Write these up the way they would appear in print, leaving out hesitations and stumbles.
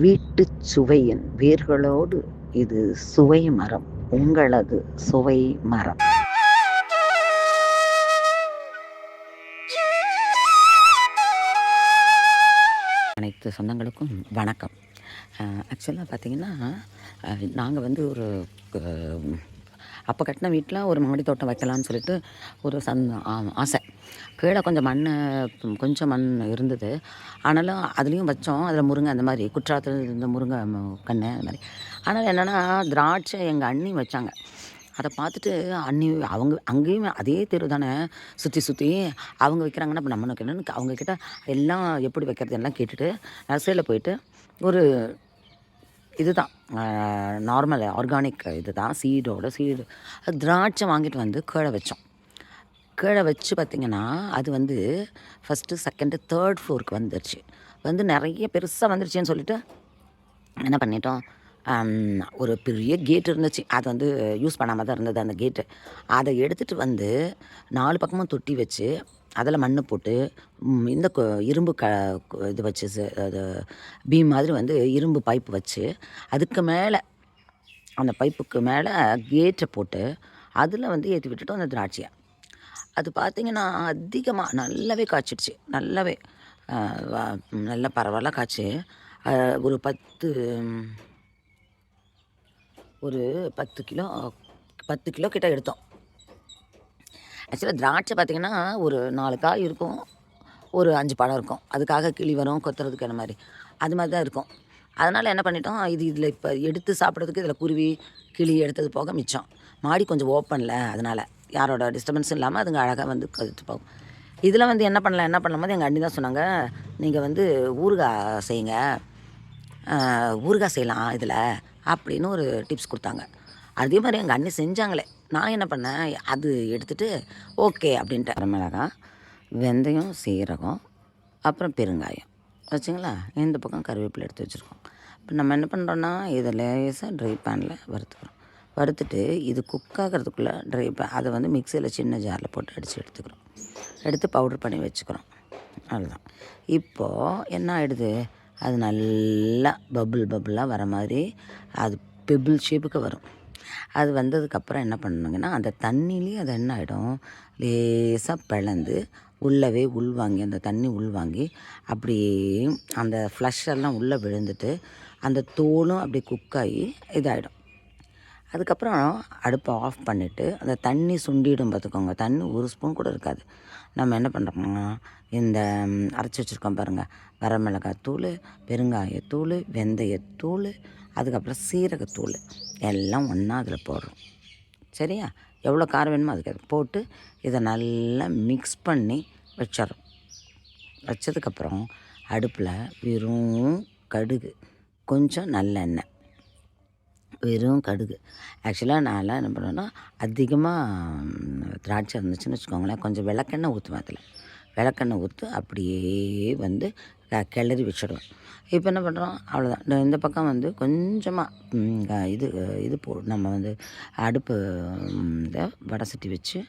வீட்டுச் சுவையின் வேர்களோடு இது சுவை மரம். உங்களது சுவை மரம். அனைத்து சொந்தங்களுக்கும் வணக்கம். ஆக்சுவலாக பார்த்தீங்கன்னா, நாங்கள் வந்து ஒரு அப்போ கட்டின வீட்டில் ஒரு மாடி தோட்டம் வைக்கலான்னு சொல்லிட்டு ஒரு ஆசை. கீழே கொஞ்சம் மண் இருந்தது. ஆனாலும் அதுலேயும் வச்சோம். அதில் முருங்கை அந்த மாதிரி குற்றாலத்தில் இருந்த முருங்கை கன்று அந்த மாதிரி. ஆனால் என்னென்னா, திராட்சை எங்கள் அண்ணி வச்சாங்க. அதை பார்த்துட்டு அவங்க அங்கேயும் அதே தெரு தானே சுற்றி அவங்க வைக்கிறாங்கன்னா, இப்போ நம்மளுக்கு என்னென்னு அவங்கக்கிட்ட எல்லாம் எப்படி வைக்கிறது எல்லாம் கேட்டுட்டு நர்சரியில் போயிட்டு ஒரு இதுதான் நார்மல் ஆர்கானிக் இது தான் சீடு திராட்சை வாங்கிட்டு வந்து கீழே வச்சோம். கீழே வச்சு பார்த்திங்கன்னா, அது வந்து ஃபஸ்ட்டு, செகண்டு, தேர்ட் ஃப்ளோருக்கு வந்துருச்சு. வந்து நிறைய பெருசாக வந்துருச்சுன்னு சொல்லிவிட்டு என்ன பண்ணிட்டோம், ஒரு பெரிய கேட் இருந்துச்சு. அது வந்து யூஸ் பண்ணாமல் தான் இருந்தது அந்த கேட்டு. அதை எடுத்துகிட்டு வந்து 4 பக்கமும் தொட்டி வச்சு அதில் மண் போட்டு இந்த இரும்பு இது வச்சு அது பீம் மாதிரி வந்து இரும்பு பைப்பு வச்சு அதுக்கு மேலே அந்த பைப்புக்கு மேலே கேட்டை போட்டு அதில் வந்து ஏற்றி விட்டுட்டோம் அந்த திராட்சையை. அது பார்த்திங்கன்னா அதிகமாக நல்லாவே காய்ச்சிடுச்சு. நல்லாவே நல்லா பரவாயில்ல காய்ச்சி ஒரு 10 கிலோ கிட்ட எடுத்தோம். ஆக்சுவலாக திராட்சை பார்த்திங்கன்னா ஒரு 4 காய் இருக்கும், ஒரு 5 பழம் இருக்கும். அதுக்காக கிளி வரும் கொத்துறதுக்கு அந்த மாதிரி அது மாதிரி தான் இருக்கும். அதனால் என்ன பண்ணிட்டோம், இதில் இப்போ எடுத்து சாப்பிட்றதுக்கு இதில் குருவி கிளி எடுத்தது போக மிச்சம். மாடி கொஞ்சம் ஓப்பனில், அதனால் யாரோட டிஸ்டர்பன்ஸும் இல்லாமல் அதுங்க அழகாக வந்து கழித்து போகும். இதில் வந்து என்ன பண்ணலாம்போது எங்கள் அண்ணி தான் சொன்னாங்க, நீங்கள் வந்து ஊறுகாய் செய்யுங்க, ஊறுகாய் செய்யலாம் இதில் அப்படின்னு ஒரு டிப்ஸ் கொடுத்தாங்க. அதே மாதிரி எங்கள் அண்ணி செஞ்சாங்களே. நான் என்ன பண்ணேன், அது எடுத்துகிட்டு ஓகே அப்படின்ட்டு மிளகாய், வெந்தயம், சீரகம், அப்புறம் பெருங்காயம் வச்சுங்களா. இந்த பக்கம் கருவேப்பிலை எடுத்து வச்சுருக்கோம். இப்போ நம்ம என்ன பண்ணுறோன்னா, இதை லேசாக ட்ரை பேனில் வறுத்துக்கிறோம். வறுத்துட்டு இது குக் ஆகிறதுக்குள்ளே அதை வந்து மிக்சியில் சின்ன ஜாரில் போட்டு அடித்து எடுத்து பவுடர் பண்ணி வச்சுக்கிறோம். அவ்வளோதான். இப்போது என்ன ஆகிடுது, அது நல்லா பபுளாக வர மாதிரி அது பெபிள் ஷேப்புக்கு வரும். அது வந்ததுக்கப்புறம் என்ன பண்ணணுங்கன்னா, அந்த தண்ணியிலே அது என்ன ஆகிடும், லேசாக பிளந்து உள்ளவே உள்வாங்கி அந்த தண்ணி உள்வாங்கி அப்படியே அந்த ஃப்ளஷெல்லாம் உள்ளே விழுந்துட்டு அந்த தோலும் அப்படியே குக்காகி இதாகிடும். அதுக்கப்புறம் அடுப்பை ஆஃப் பண்ணிவிட்டு அந்த தண்ணி சுண்டிடும் பார்த்துக்கோங்க. தண்ணி ஒரு ஸ்பூன் கூட இருக்காது. நம்ம என்ன பண்ணுறோம்னா, இந்த அரைச்சி வச்சுருக்கோம் பாருங்கள், வரமிளகாத்தூள், பெருங்காயத்தூள், வெந்தயத்தூள், அதுக்கப்புறம் சீரகத்தூள் எல்லாம் ஒன்றா அதில் போடுறோம். சரியா? எவ்வளோ காரம் வேணுமோ அதுக்கு அது போட்டு இதை நல்லா மிக்ஸ் பண்ணி வச்சிடறோம். வச்சதுக்கப்புறம் அடுப்பில் வெறும் கடுகு, கொஞ்சம் நல்லெண்ணெய், வெறும் கடுகு. ஆக்சுவலாக நான்லாம் என்ன பண்ணுவேன்னா, அதிகமாக திராட்சை இருந்துச்சுன்னு வச்சுக்கோங்களேன், கொஞ்சம் விளக்கெண்ணெய் ஊற்றுவேன். அதில் விளக்கெண்ணெய் ஊற்று அப்படியே வந்து கிளறி வச்சிடுவேன். இப்போ என்ன பண்ணுறோம், அவ்வளோதான். இந்த பக்கம் வந்து கொஞ்சமாக இது நம்ம வந்து அடுப்பு இதை வடை சட்டி வச்சு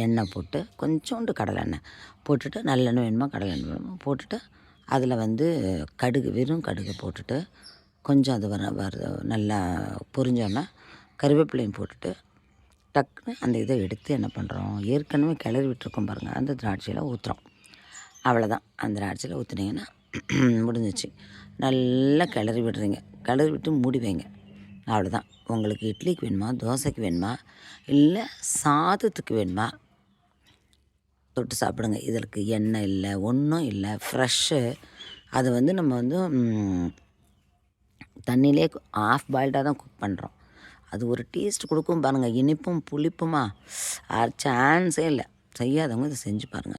எண்ணெய் போட்டு கொஞ்சோண்டு கடலெண்ணெய் போட்டுட்டு, நல்லெண்ணெய் வேணுமா கடலெண்ணெய் வேணுமா போட்டுட்டு அதில் வந்து கடுகு, வெறும் கடுகு போட்டுட்டு கொஞ்சம் அது நல்லா பொரிஞ்சோன்னா கருவேப்பிலையும் போட்டுட்டு டக்குன்னு அந்த இதை எடுத்து என்ன பண்ணுறோம், ஏற்கனவே கிளறி விட்டுருக்கோம் பாருங்கள், அந்த திராட்சையில் ஊற்றுறோம். அவ்வளோதான். அந்த திராட்சையில் ஊற்றுனீங்கன்னா முடிஞ்சிச்சு. நல்லா கிளறி விடுறீங்க. கிளறி விட்டு மூடி வைங்க. அவ்வளோதான். உங்களுக்கு இட்லிக்கு வேணுமா, தோசைக்கு வேணுமா, இல்லை சாதத்துக்கு வேணுமா தொட்டு சாப்பிடுங்க. இதற்கு எண்ணெய் இல்லை, ஒன்றும் இல்லை, ஃப்ரெஷ்ஷு. அது வந்து நம்ம வந்து தண்ணியிலே ஆஃப் பாயில்டாக தான் குக் பண்ணுறோம். அது ஒரு டேஸ்ட் கொடுக்கும் பாருங்கள், இனிப்பும் புளிப்புமா சான்ஸே இல்லை. செய்யாதவங்க இதை செஞ்சு பாருங்கள்.